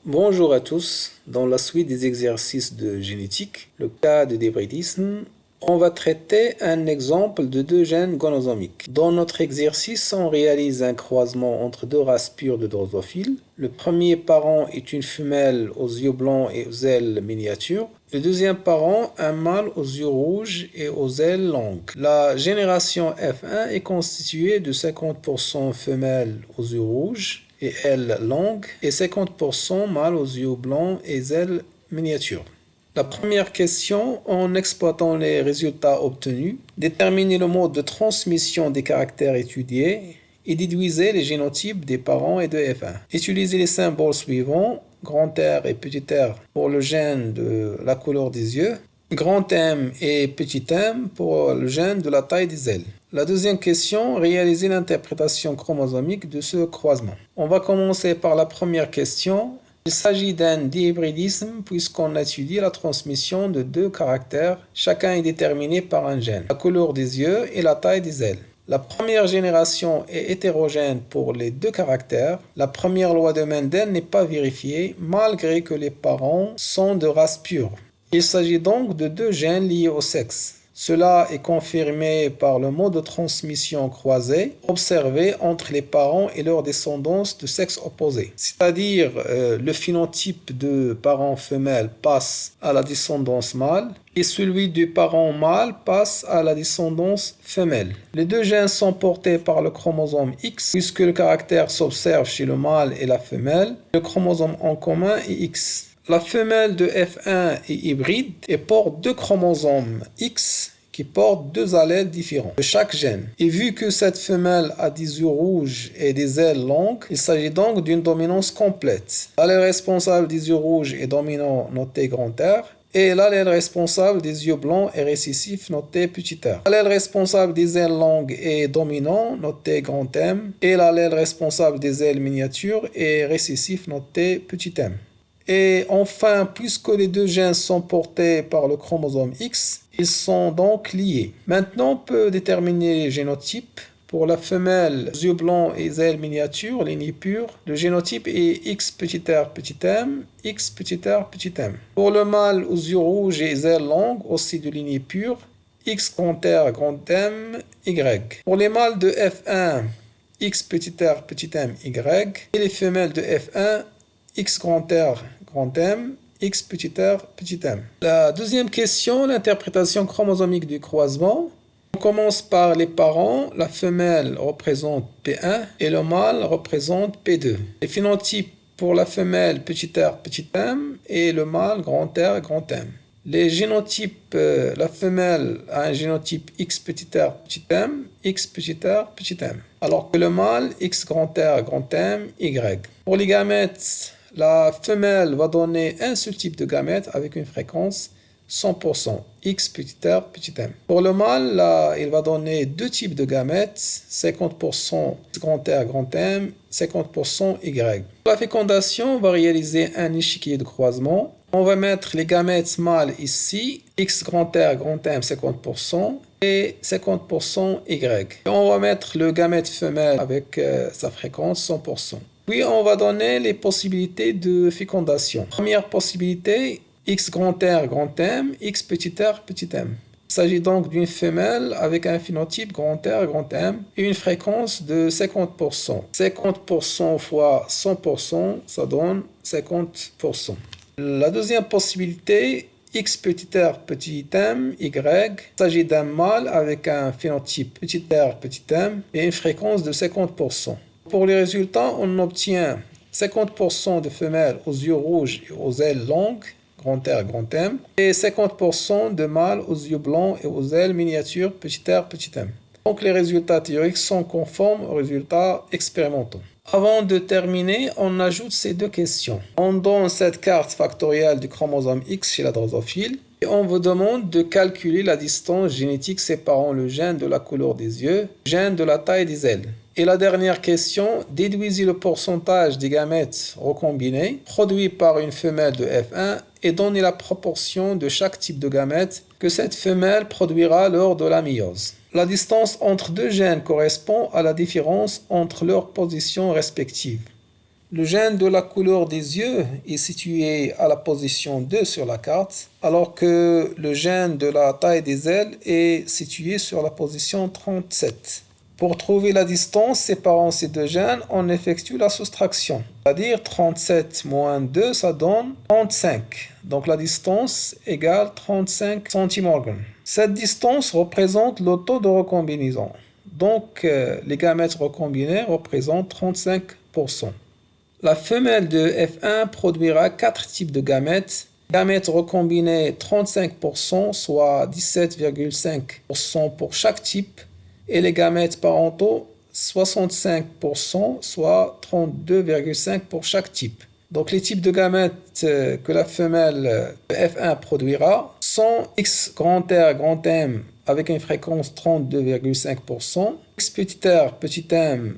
Bonjour à tous. Dans la suite des exercices de génétique, le cas de débridisme, on va traiter un exemple de deux gènes gonosomiques. Dans notre exercice, on réalise un croisement entre deux races pures de drosophiles. Le premier parent est une femelle aux yeux blancs et aux ailes miniatures. Le deuxième parent, un mâle aux yeux rouges et aux ailes longues. La génération F1 est constituée de 50% femelles aux yeux rouges et ailes longues et 50% mâles aux yeux blancs et ailes miniatures. La première question, en exploitant les résultats obtenus, déterminez le mode de transmission des caractères étudiés et déduisez les génotypes des parents et de F1. Utilisez les symboles suivants, grand R et petit r pour le gène de la couleur des yeux, grand M et petit m pour le gène de la taille des ailes. La deuxième question, réalisez l'interprétation chromosomique de ce croisement. On va commencer par la première question. Il s'agit d'un dihybridisme puisqu'on étudie la transmission de deux caractères, chacun est déterminé par un gène, la couleur des yeux et la taille des ailes. La première génération est hétérogène pour les deux caractères. La première loi de Mendel n'est pas vérifiée malgré que les parents sont de race pure. Il s'agit donc de deux gènes liés au sexe. Cela est confirmé par le mode de transmission croisé observé entre les parents et leur descendance de sexe opposé. C'est-à-dire le phénotype de parent femelle passe à la descendance mâle et celui du parent mâle passe à la descendance femelle. Les deux gènes sont portés par le chromosome X puisque le caractère s'observe chez le mâle et la femelle. Le chromosome en commun est X. La femelle de F1 est hybride et porte deux chromosomes X qui portent deux allèles différents de chaque gène. Et vu que cette femelle a des yeux rouges et des ailes longues, il s'agit donc d'une dominance complète. L'allèle responsable des yeux rouges est dominant noté grand R et l'allèle responsable des yeux blancs est récessif noté petit r. L'allèle responsable des ailes longues est dominant noté grand M et l'allèle responsable des ailes miniatures est récessif noté petit m. Et enfin, puisque les deux gènes sont portés par le chromosome X, ils sont donc liés. Maintenant, on peut déterminer les génotypes. Pour la femelle, yeux blancs et ailes miniatures, lignée pure, le génotype est X petit r petit m, X petit r petit m. Pour le mâle aux yeux rouges et ailes longues, aussi de lignée pure, X grand R grand M, Y. Pour les mâles de F1, X petit r petit m, Y. Et les femelles de F1, X grand R grand M, X petit r petit m. La deuxième question, l'interprétation chromosomique du croisement. On commence par les parents. La femelle représente P1 et le mâle représente P2. Les phénotypes pour la femelle petit r petit m et le mâle grand R grand M. Les génotypes, la femelle a un génotype X petit r petit m, X petit r petit m. Alors que le mâle X grand R grand M, Y. Pour les gamètes, la femelle va donner un seul type de gamète avec une fréquence 100%, X petit r petit m. Pour le mâle, là, il va donner deux types de gamètes, 50% grand R grand M, 50% Y. Pour la fécondation, on va réaliser un échiquier de croisement. On va mettre les gamètes mâles ici, X grand R grand M 50% et 50% Y. Et on va mettre le gamète femelle avec sa fréquence 100%. Puis on va donner les possibilités de fécondation. Première possibilité, X grand R grand M, X petit r petit m. Il s'agit donc d'une femelle avec un phénotype grand R grand M et une fréquence de 50%. 50% fois 100%, ça donne 50%. La deuxième possibilité, X petit r petit m, Y. Il s'agit d'un mâle avec un phénotype petit r petit m et une fréquence de 50%. Pour les résultats, on obtient 50% de femelles aux yeux rouges et aux ailes longues, grand R, grand M, et 50% de mâles aux yeux blancs et aux ailes miniatures, petit r, petit m. Donc les résultats théoriques sont conformes aux résultats expérimentaux. Avant de terminer, on ajoute ces deux questions. On donne cette carte factorielle du chromosome X chez la drosophile et on vous demande de calculer la distance génétique séparant le gène de la couleur des yeux, le gène de la taille des ailes. Et la dernière question, déduisez le pourcentage des gamètes recombinés produits par une femelle de F1 et donnez la proportion de chaque type de gamète que cette femelle produira lors de la méiose. La distance entre deux gènes correspond à la différence entre leurs positions respectives. Le gène de la couleur des yeux est situé à la position 2 sur la carte, alors que le gène de la taille des ailes est situé sur la position 37. Pour trouver la distance séparant ces deux gènes, on effectue la soustraction. C'est-à-dire 37 moins 2, ça donne 35. Donc la distance égale 35 centimorgans. Cette distance représente le taux de recombinaison. Donc les gamètes recombinés représentent 35%. La femelle de F1 produira 4 types de gamètes. Gamètes recombinés 35%, soit 17,5% pour chaque type, et les gamètes parentaux 65%, soit 32,5% pour chaque type. Donc les types de gamètes que la femelle F1 produira sont X grand R grand M avec une fréquence 32,5%, X petit r petit m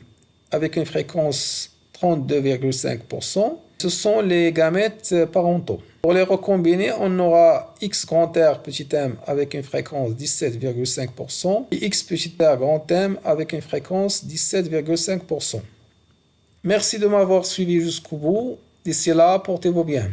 avec une fréquence 32,5%. Ce sont les gamètes parentaux. Pour les recombiner, on aura X grand R petit m avec une fréquence 17,5% et X petit r grand M avec une fréquence 17,5%. Merci de m'avoir suivi jusqu'au bout. D'ici là, portez-vous bien.